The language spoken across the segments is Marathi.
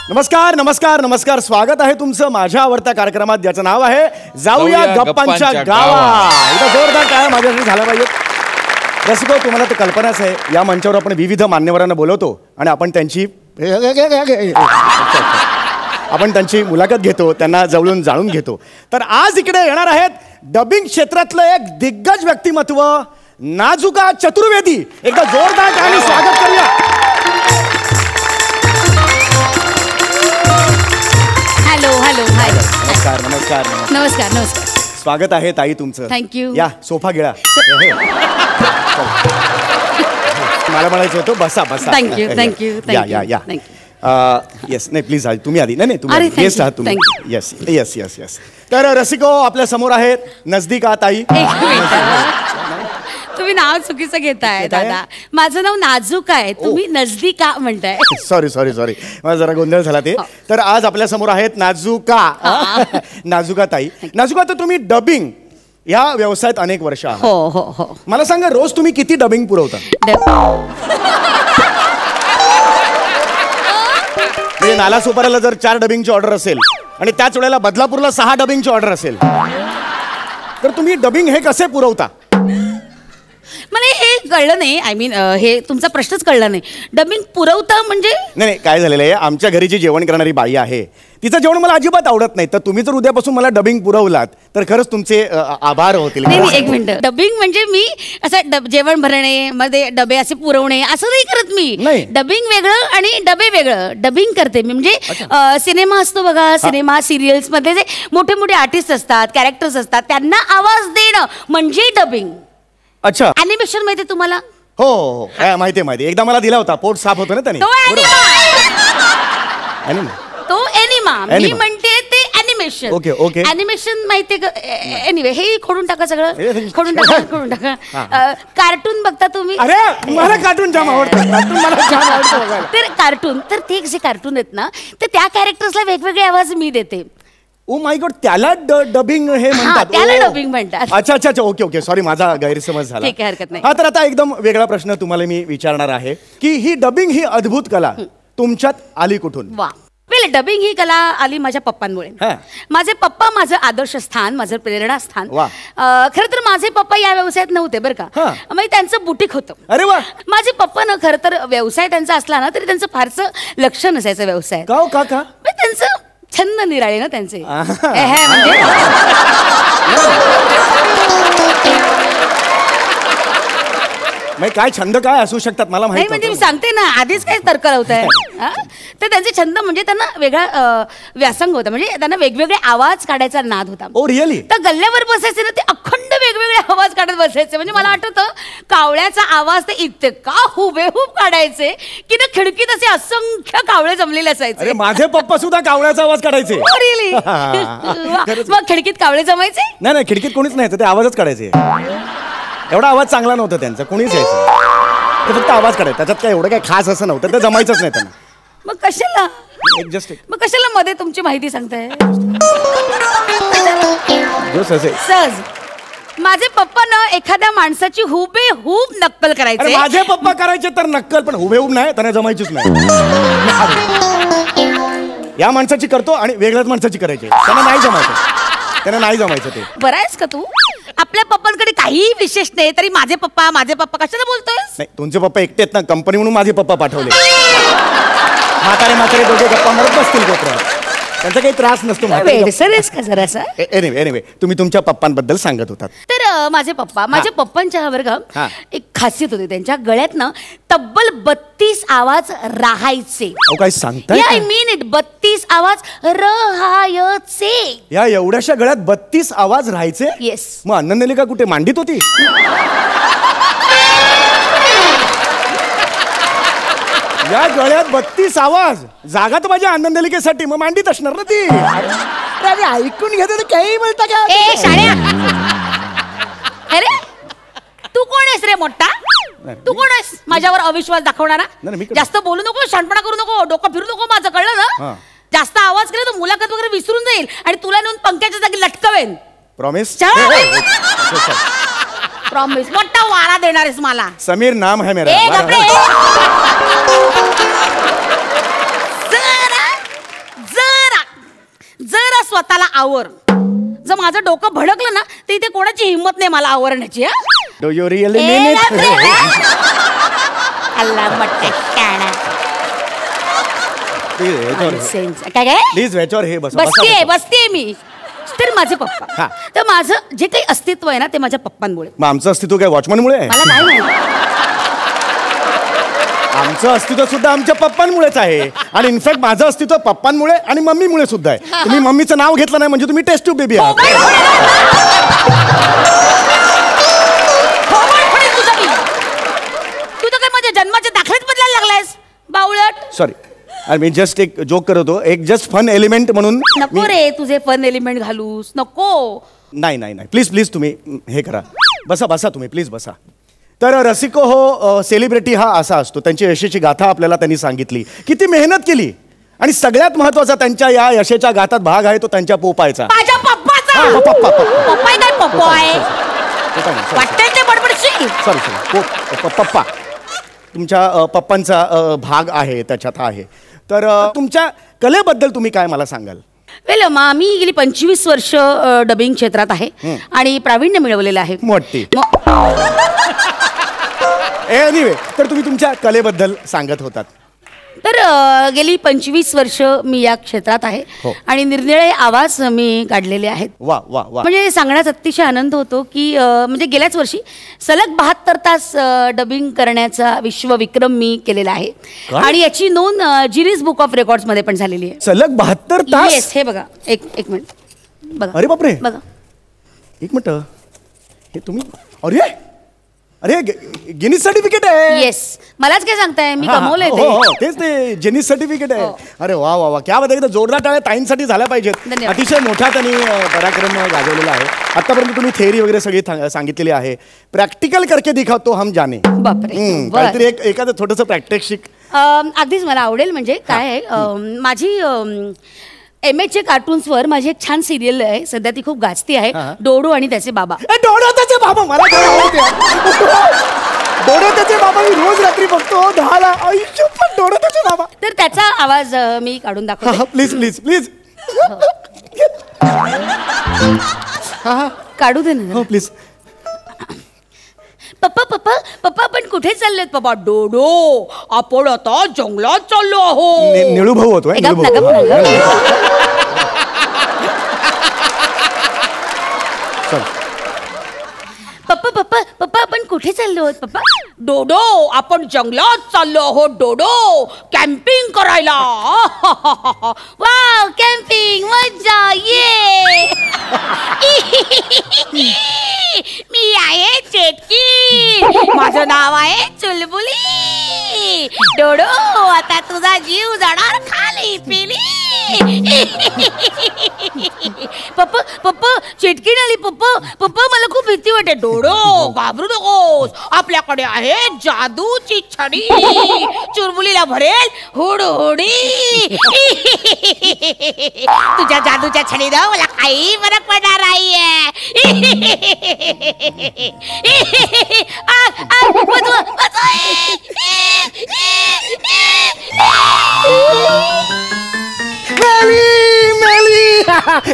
नमस्कार नमस्कार नमस्कार, स्वागत आहे तुमचं माझ्या आवडत्या कार्यक्रमात ज्याचं नाव आहे जाऊया गप्पांच्या गावा. इथं जोरदार काय माझ्यासाठी झाला पाहिजे. रसिको, तुम्हाला तर कल्पनाच आहे, या मंचावर आपण विविध मान्यवरांना बोलवतो आणि आपण त्यांची मुलाखत घेतो, त्यांना जवळून जाणून घेतो. तर आज इकडे येणार आहेत डबिंग क्षेत्रातलं एक दिग्गज व्यक्तिमत्व नाजुका चतुर्वेदी. एकदा जोरदार टाळ्यांनी स्वागत करूया. Hello hello hi. नमस्कार नमस्कार नमस्कार नमस्कार. स्वागत आहे ताई तुमचं. थँक्यू. या सोफा गिळा. मला म्हणायचं होतं बसा बसा. थँक्यू थँक्यू या या या. येस, नाही प्लीज तुम्ही आधी. नाही तुम्ही गेस्ट आहात तुम्ही. Yes yes yes yes. तर रसिको, आपल्या समोर आहेत नजदीका ताई. तुम्ही नाव चुकीचं घेताय दादा. माझं नाव नाजूक आहे, तुम्ही नजदीका म्हणताय. सॉरी सॉरी सॉरी, मला जरा गोंधळ झाला ते. तर आज आपल्या समोर आहेत नाजुका. नाजुका ताई. नाजुका, तर तुम्ही डबिंग या व्यवसायात अनेक वर्ष आहात. हो हो हो. मला सांगा, रोज तुम्ही किती डबिंग पुरवता? म्हणजे नालासोपाऱ्याला जर 4 डबिंगची ऑर्डर असेल आणि त्याच वेळेला बदलापूरला 6 डबिंगची ऑर्डर असेल, तर तुम्ही डबिंग हे कसे पुरवता? मला हे कळलं नाही. आय मीन हे तुमचा प्रश्नच कळला नाही. डबिंग पुरवता म्हणजे? नाही, काय झालेलं आहे, आमच्या घरी जी जेवण करणारी बाई आहे तिचं जेवण मला अजिबात आवडत नाही. तर तुम्ही जर उद्यापासून मला डबिंग पुरवलात तर खरंच तुमचे आभार होतील. नाही, एक मिनिट. डबिंग म्हणजे मी असं जेवण भरणे मध्ये डबे असे पुरवणे असं नाही करत मी. डबिंग वेगळं आणि डबे वेगळं. डबिंग करते मी म्हणजे सिनेमा असतो बघा, सिनेमा सिरियल्स मध्ये जे मोठे मोठे आर्टिस्ट असतात, कॅरेक्टर्स असतात, त्यांना आवाज देणं म्हणजे डबिंग. अच्छा. अॅनिमेशन माहिती तुम्हाला? हो हो माहिती माहिती. एकदा मला दिला होता, पोट साफ होतं ना त्याने. तो एनिमा. मी म्हणते ते अॅनिमेशन. Okay okay. अॅनिमेशन माहितीये. एनिवे, हे खोडून टाका सगळं. खोडून टाका. कार्टून बघता तुम्ही? अरे मला कार्टून जाम आवडतं. तर कार्टून, तर ते जे कार्टून आहेत ना, तर त्या कॅरेक्टर्सला वेगवेगळे आवाज मी देते. ओ माय गॉड, त्याला डबिंग हे म्हणतात? त्याला डबिंग म्हणतात. अच्छा अच्छा अच्छा. ओके ओके, सॉरी, माझा गैरसमज झाला. ठीक आहे, हरकत नाही. हा, तर आता एकदम वेगळा प्रश्न तुम्हाला मी विचारणार आहे की ही डबिंग ही अद्भुत कला तुमच्यात आली कुठून? वा, वेल, डबिंग ही कला आली माझ्या पप्पांमुळे. माझे पप्पा माझं आदर्शस्थान, माझं प्रेरणास्थान. खरं तर माझे पप्पा या व्यवसायात नव्हते बरं का. म्हणजे त्यांचं बुटीक होतं. अरे वा. माझे पप्पा ना, खरं तर व्यवसाय त्यांचा असला ना तरी त्यांचं फारसं लक्ष नसायचं व्यवसायात. का? त्यांचं छंद निराळे ना त्यांचे. म्हणजे काय छंद काय असू शकतात मला माहिती. म्हणजे मी सांगते ना, आधीच काय तर्क लावताय. तर त्यांचे छंद म्हणजे त्यांना वेगळा व्यासंग होता. म्हणजे त्यांना वेगवेगळे आवाज काढायचा नाद होता. Oh really? तर गल्ल्यावर बसायचे ना, ते अखंड वेगवेगळे आवाज काढत बसायचे. म्हणजे मला आठवतं, कावळ्याचा आवाज ते इतका हुबेहूब काढायचे की ना, खिडकीत असे असंख्य कावळे जमलेले असायचे. अरे माझे पप्पा सुद्धा कावळ्याचा आवाज काढायचे. रिअली? मग खिडकीत कावळे जमायचे? नाही, खिडकीत कोणीच नाही, ते आवाजच काढायचे. एवढा आवाज चांगला नव्हता त्यांचा, कोणीच यायचं. ते फक्त आवाज काढायचं, त्याच्यात काय एवढं काय खास असं नव्हतं, ते जमायचंच नाही त्यांना. मग कशाला मग कशाला मध्ये तुमची माहिती सांगताय? सहज माझे पप्पा ना एखाद्या माणसाची हुबेहूब नक्कल करायचे. माझे पप्पा करायचे तर नक्कल, पण हुबेहूब नाही, त्यांना जमायचीच नाही. या माणसाची करतो आणि वेगळ्याच माणसाची करायची, त्यांना नाही जमायचं ते. बरं आहेस का तू? आपल्या पप्पांकडे काही विशेष नाही तरी माझे पप्पा कशाला बोलतोय? नाही, तुमचे पप्पा एकटे आहेत ना, कंपनी म्हणून माझे पप्पा पाठवले. म्हातारे दोघे गप्पा मारत बसतील कोपऱ्यात, त्यांचा काही त्रास नसतो. एनिवे, तुम्ही तुमच्या पप्पांबद्दल सांगत होतात. तर माझे पप्पांच्या वर्गात एक खासियत होती. त्यांच्या गळ्यात ना तब्बल 32 आवाज राहायचे. काय सांगताय? आय मीन इट, 32 आवाज राहायचे. या एवढ्याशा गळ्यात 32 आवाज राहायचे? येस. मग अन्ननलिका कुठे मांडीत होती? या गळ्यात 32 आवाज, जागा तर माझ्या आनंदलिकेसाठी, मग मांडीत असणार ना ती. अरे ऐकून घेते तर काही बोलता का? अरे तू कोण आहेस रे मोठा? तू कोण आहेस माझ्यावर अविश्वास दाखवणारा? जास्त बोलू नको, शांतपणा करू नको, डोकं फिरू नको माझं, कळलं ना? जास्त आवाज केला तर मुलाखत वगैरे विसरून जाईल आणि तुला नेऊन पंख्याच्या जागी लटकवेन. प्रॉमिस? प्रॉमिस. मोठा वारा देणार आहेस मला. समीर नाम है मेरा. स्वतःला आवर. जर माझं डोकं भडकलं ना तर इथे कोणाची हिंमत नाही मला आवरण्याची. Do you really mean it? अल्ला मट्टे काना. काय काय प्लीज याच्यावर हे बस. बसते मी. तर माझे पप्पा, तर माझं जे काही अस्तित्व आहे ना ते माझ्या पप्पांमुळे. मग आमचं अस्तित्व काय वॉचमनमुळे आहे? मला काय माहिती. आमचं अस्तित्व सुद्धा आमच्या पप्पांमुळेच आहे. आणि इनफॅक्ट माझं अस्तित्व पप्पांमुळे आणि मम्मीमुळे सुद्धा आहे. तुम्ही मम्मीचं नाव घेतलं नाही म्हणजे तुम्ही टेस्ट ट्यूब बेबी आहात. तू तर काय माझ्या जन्माचे दाखलेच बदलायला लागलायस बावळट. सॉरी, मी जस्ट एक जोक करत होतो, एक जस्ट फन एलिमेंट म्हणून. नको रे तुझे फन एलिमेंट घालूस, नको. नाही नाही नाही, प्लीज प्लीज तुम्ही हे करा. बसा बसा तुम्ही, प्लीज बसा. तर रसिको हो सेलिब्रिटी हा असा असतो. त्यांची यशाची गाथा आपल्याला त्यांनी सांगितली, किती मेहनत केली. आणि सगळ्यात महत्वाचा त्यांच्या या यशाच्या गाथात भाग आहे तो त्यांच्या पोपायचा. माझ्या पप्पाचा. पप्पा काय पप्पा आहे वाटते ते बडबडशी. सॉरी सॉरी, पप्पा तुमच्या पप्पांचा भाग आहे त्याच्यात आहे. तर तुमच्या कलेबद्दल तुम्ही काय मला सांगाल? वेल मी गेली 25 वर्ष डबिंग क्षेत्रात आहे आणि प्रावीण्य मिळवलेलं आहे. मोठी. एनिवे, तर तुम्ही तुमच्या कलेबद्दल सांगत होतात. तर गेली 25 वर्ष मी या क्षेत्रात आहे आणि निरनिराळे आवाज मी काढलेले आहेत. वा वा वा. म्हणजे सांगण्यास अतिशय आनंद होतो की म्हणजे गेल्याच वर्षी सलग 72 तास डबिंग करण्याचा विश्वविक्रम मी केलेला आहे. आणि याची नोंद गिनीज बुक ऑफ रेकॉर्ड्स मध्ये पण झालेली आहे. सलग 72 तास? येस. हे बघा, एक मिनिट बघा. अरे बापरे, बघा एक मिनिट. हे तुम्ही अरे अरे गिनीज सर्टिफिकेट आहे? येस. मलाच काय सांगताय, मी कमवलंय ते. तेच ते गिनीज सर्टिफिकेट आहे. अरे वा वा वा, क्या बात आहे. जोरदार टाळ्या ताईंसाठी झाल्या पाहिजेत. अतिशय मोठा त्यांनी पराक्रम गाजवलेला आहे. आतापर्यंत तुम्ही थेअरी वगैरे सगळी सांगितलेली आहे. प्रॅक्टिकल करके दिखाओ तो हम जाने. बापरे. काहीतरी एखादं छोटंसं प्रॅक्टिस शिक. अगदीच मला आवडेल. म्हणजे काय आहे, माझी MHच्या कार्टून्सवर माझी एक छान सिरियल आहे सध्या, ती खूप गाजती आहे. डोडो आणि त्याचे बाबा. डोडो त्याचे बाबा मला डोडो त्याचे बाबा मी रोज रात्री बघतो 10ला. डोडो त्याचे बाबा. तर त्याचा आवाज मी काढून दाखवतो. प्लीज प्लीज प्लीज काढू दे ना. हो प्लीज. पप्पा पप्पा पप्पा आपण कुठे चाललोय पप्पा? डोडो आपण आता जंगलात चाललो आहोत. निळू भाऊ होतो. पप्पा पप्पा पप्पा आपण कुठे चाललो आहोत पप्पा? डोडो आपण जंगलात चाललो आहोत. डोडो कॅम्पिंग करायला. वाव, कॅम्पिंग मजा. ये मी आहे चेटकी. माझं नाव आहे चुलबुली. डोडो आता तुझा जीव जाणार खाली पिली. पप्पा पप्पा चेटकी आली. पप्पा पप्पा मला खूप भीती वाटते. डोडो घाबरू नकोस, आपल्याकडे आहे जादूची छडी. चुलबुलीला भरेल हुडहुडी. तुझ्या जादूच्या छडीनं मला काही फरक पडणार नाहीये.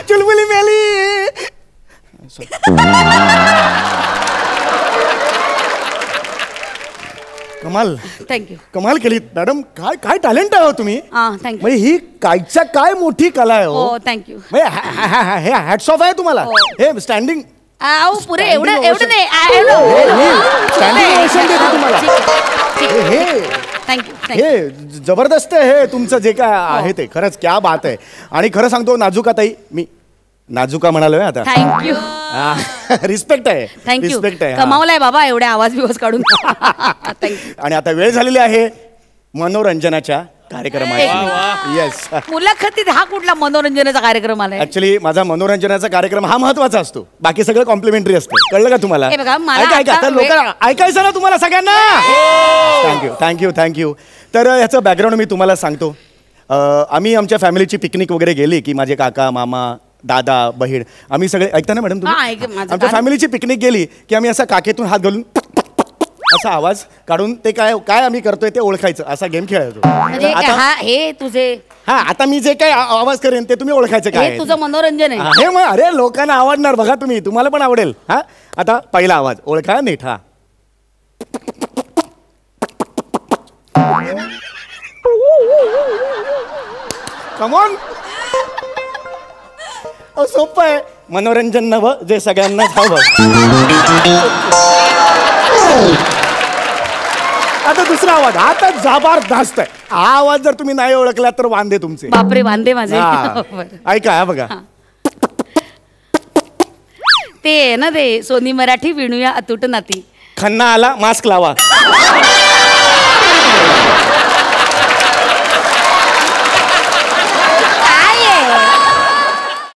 चुलबुली मेली. कमाल. थँक्यू. कमाल केली मॅडम. काय काय टॅलेंट आहे हो तुम्ही. थँक्यू. म्हणजे ही कायच्या काय मोठी कला आहे हो. थँक्यू. हे हॅट्स ऑफ आहे तुम्हाला. हे स्टँडिंग पुरे एवढं नाही. स्टँडिंग ओवेशन देते तुम्हाला. हे थँक्यू. हे जबरदस्त आहे हे तुमचं जे काय आहे ते. खरंच क्या बात आहे. आणि खरं सांगतो नाजुका ताई, मी नाजुका म्हणालोय आता. थँक्यू. रिस्पेक्ट आहे. थँक्यू. रिस्पेक्ट आहे. कमावलाय बाबा एवढे आवाज बिवाज काढून. आणि आता वेळ झालेली आहे मनोरंजनाच्या कार्यक्रमाची. येस. मुलाखतीत हा कुठला मनोरंजनाचा कार्यक्रम आलाय? ऍक्च्युली माझा मनोरंजनाचा कार्यक्रम हा महत्वाचा असतो. बाकी सगळं कॉम्प्लिमेंटरी असतं. कळलं का तुम्हाला? ऐकायचं ना तुम्हाला सगळ्यांना. Thank you thank you thank you. तर याचं बॅकग्राऊंड मी तुम्हाला सांगतो. आम्ही आमच्या फॅमिलीची पिकनिक वगैरे गेली की माझे काका मामा दादा बहीण आम्ही सगळे, ऐकता ना मॅडम तुम्ही? आमच्या फॅमिलीची पिकनिक गेली की आम्ही असा काखेतून हात घालून असा आवाज काढून ते काय काय आम्ही करतोय ते ओळखायचं, असा गेम खेळायचो. हे तुझे हा आता मी जे काही आवाज करेन ते तुम्ही ओळखायचे काय हे तुझं मनोरंजन आहे. हे मग अरे लोकांना आवडणार बघा तुम्ही, तुम्हाला पण आवडेल. हा आता पहिला आवाज ओळखा नीट. हा कमॉन, सोपं आहे. मनोरंजन नवं जे सगळ्यांनाच हवं. आता दुसरा आवाज, आता जबरदस्त आहे. हा आवाज जर तुम्ही नाही ओळखला तर वांदे तुमचे. बापरे, वांदे माझे. ऐका हा बघा. ते ना ते सोनी मराठी विणूया अतूट नाती. खन्ना आला मास्क लावा.